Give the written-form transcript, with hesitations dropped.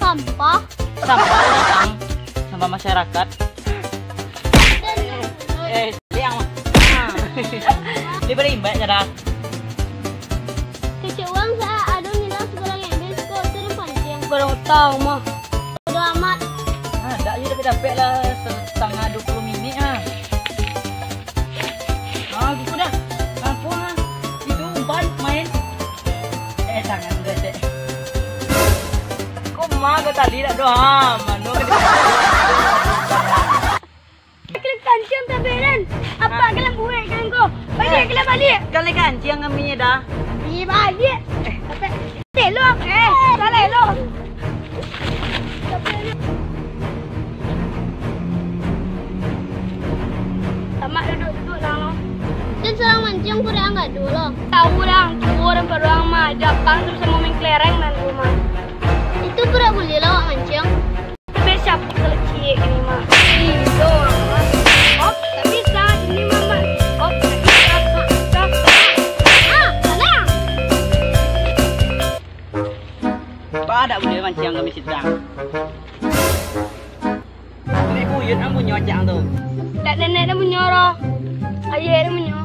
Sampah. Sampah datang. Sampah masyarakat. Liang. Dia berimbas dah. Kecewang saya ada nilai sebarang yang besko terus pancing. Barang tahu mah. Udah amat. Dah je dapat lah setengah 20 minit gitu dah. Apa itu umpan main. Tangan gede. Kok mah ke tadi tak doa, mano ke Kelak kancing taberan. Apa kelak buat kan kau? Balik kelak balik. kali kancing kami dah. Di balik. Tapi telok salah elok. Tamak duduk lang. Dan serang mancing kurang enggak dulu. Tahu orang tua dan perang mah Jepang terus mau main kelereng dan rumah. Itu pura boleh lah mancing. Besap keleci ini mah. Indo. Oh, tak bisa ini mama. Oh, tak. Salah. Pak ada boleh mancing kami sedang. Ini buyut am punya macam tu. Tak nenek dah menyoroh. Ayah dah menyoroh.